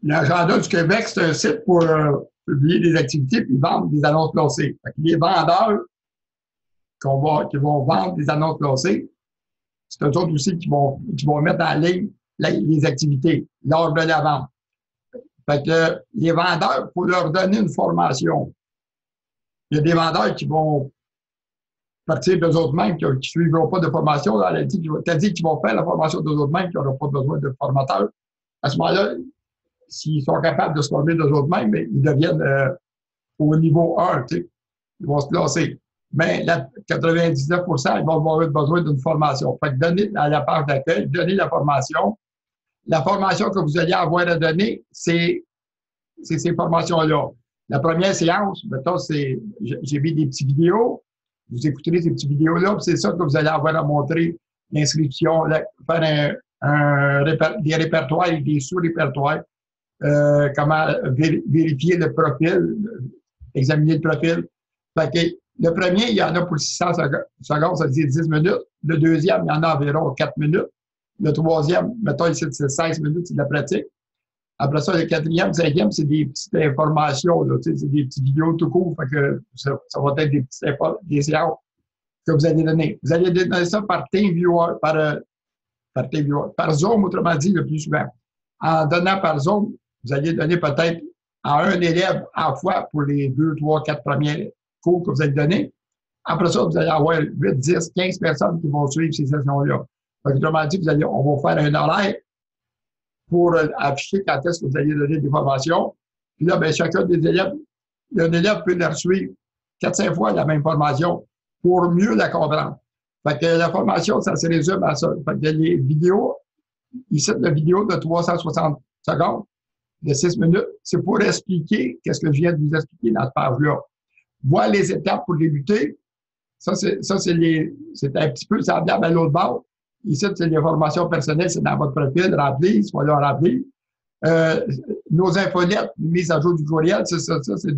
L'agenda du Québec, c'est un site pour publier des activités puis vendre des annonces classées. Fait que les vendeurs qui vont vendre des annonces classées, c'est eux autres aussi qui vont mettre en ligne les activités lors de la vente. Fait que les vendeurs, il faut leur donner une formation. Il y a des vendeurs qui vont partir d'eux autres mêmes, qui ne suivront pas de formation. Elle a dit qu'ils vont faire la formation d'eux autres mêmes, qui n'auront pas besoin de formateurs. À ce moment-là, s'ils sont capables de se former d'eux autres mêmes, ils deviennent au niveau 1, tu sais, ils vont se classer. Mais 99 ils vont avoir besoin d'une formation. Fait que donnez à la page d'accueil, donnez la formation. La formation que vous allez avoir à donner, c'est ces formations-là. La première séance, mettons, j'ai mis des petites vidéos. Vous écouterez ces petites vidéos-là, c'est ça que vous allez avoir à montrer l'inscription, faire des répertoires et des sous-répertoires, comment vérifier le profil, examiner le profil. Fait que le premier, il y en a pour 600 secondes, ça veut dire 10 minutes. Le deuxième, il y en a environ 4 minutes. Le troisième, mettons ici, c'est 16 minutes, c'est de la pratique. Après ça, le quatrième, cinquième, c'est des petites informations, là, c'est des petites vidéos tout court. Fait que ça va être des séances que vous allez donner. Vous allez donner ça par TeamViewer, par Zoom, autrement dit, le plus souvent. En donnant par Zoom, vous allez donner peut-être à un élève à la fois pour les 2, 3, 4 premiers cours que vous allez donner. Après ça, vous allez avoir 8, 10, 15 personnes qui vont suivre ces sessions-là. Autrement dit, on va faire un horaire pour afficher quand est-ce que vous allez donner des formations. Puis là, bien, chacun des élèves, un élève peut leur suivre 4-5 fois la même formation pour mieux la comprendre. Fait que la formation, ça se résume à ça. Fait que les vidéos, ici, la vidéo de 360 secondes, de 6 minutes, c'est pour expliquer qu'est-ce que je viens de vous expliquer dans cette page-là. Voir les étapes pour débuter, ça, c'est un petit peu semblable à l'autre bord. Ici, c'est les formations personnelles, c'est dans votre profil, rempli, soyez rempli. Nos infolettes, mise à jour du courriel, c'est ça, c'est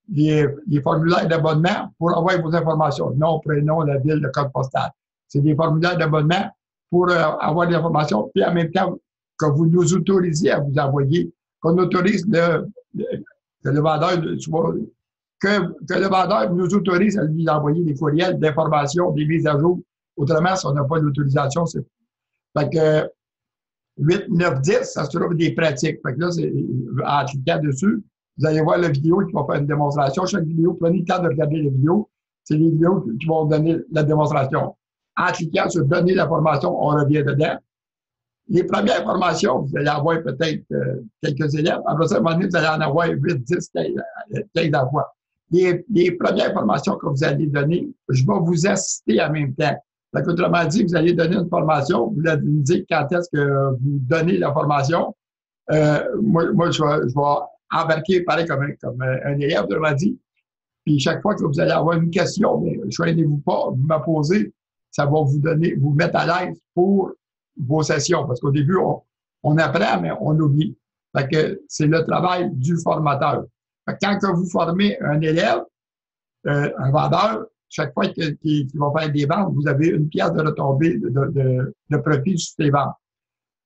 les formulaires d'abonnement pour envoyer vos informations. Nom, prénom, la ville, le code postal. C'est des formulaires d'abonnement pour avoir des informations, puis en même temps que vous nous autorisez à vous envoyer, qu'on autorise que le vendeur nous autorise à lui envoyer des courriels d'informations, des mises à jour. Autrement, si on n'a pas l'autorisation, c'est. Fait que 8, 9, 10, ça se trouve des pratiques. Fait que là, en cliquant dessus, vous allez voir la vidéo qui va faire une démonstration. Chaque vidéo, prenez le temps de regarder la vidéo. C'est les vidéos qui vont donner la démonstration. En cliquant sur donner la formation, on revient dedans. Les premières formations, vous allez avoir peut-être quelques élèves. Après ça, à un moment donné, vous allez en avoir 8, 10, 15 à fois. Les premières formations que vous allez donner, je vais vous assister en même temps. Donc, autrement dit, vous allez donner une formation, vous allez me dire quand est-ce que vous donnez la formation. Moi, je vais embarquer pareil comme un élève, autrement dit. Puis chaque fois que vous allez avoir une question, mais choignez-vous pas, vous me posez, ça va vous mettre à l'aise pour vos sessions. Parce qu'au début, on apprend, mais on oublie. Fait que c'est le travail du formateur. Fait que quand que vous formez un élève, un vendeur, chaque fois qu'il va faire des ventes, vous avez une pièce de retombée de profit sur ces ventes.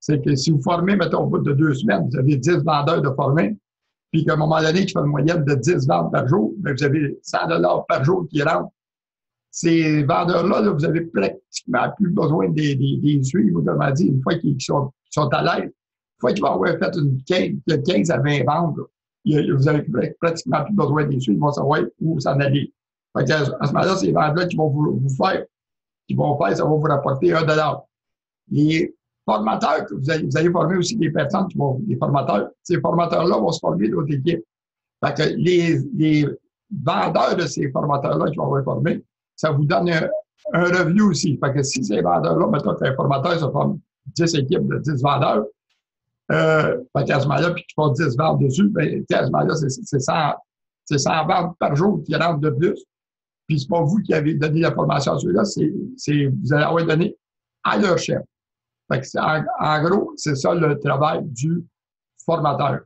C'est que si vous formez, mettons, au bout de 2 semaines, vous avez 10 vendeurs de formés, puis qu'à un moment donné, qui fait une moyenne de 10 ventes par jour, bien, vous avez 100 $ par jour qui rentrent. Ces vendeurs-là, là, vous avez pratiquement plus besoin des suivre, autrement dit, une fois qu'ils sont à l'aise, une fois qu'ils vont avoir fait une 15 à 20 ventes, là, vous avez pratiquement plus besoin des suivre, ils vont savoir où s'en aller. Fait qu'à ce moment-là, ces ventes-là qui vont vous faire, ça va vous rapporter $1. Les formateurs que vous allez former aussi des personnes des formateurs. Ces formateurs-là vont se former d'autres équipes. Fait que les vendeurs de ces formateurs-là qui vont être formés, ça vous donne un revenu aussi. Fait que si ces vendeurs-là, mettons qu'un formateur se forme 10 équipes de 10 vendeurs, fait qu'à ce moment-là, puis qu'ils font 10 ventes dessus, bien, à ce moment-là, c'est 100 ventes par jour qui rentrent de plus. Puis c'est pas vous qui avez donné la formation à ceux-là, vous allez avoir donné à leur chef. Fait que en gros, c'est ça le travail du formateur.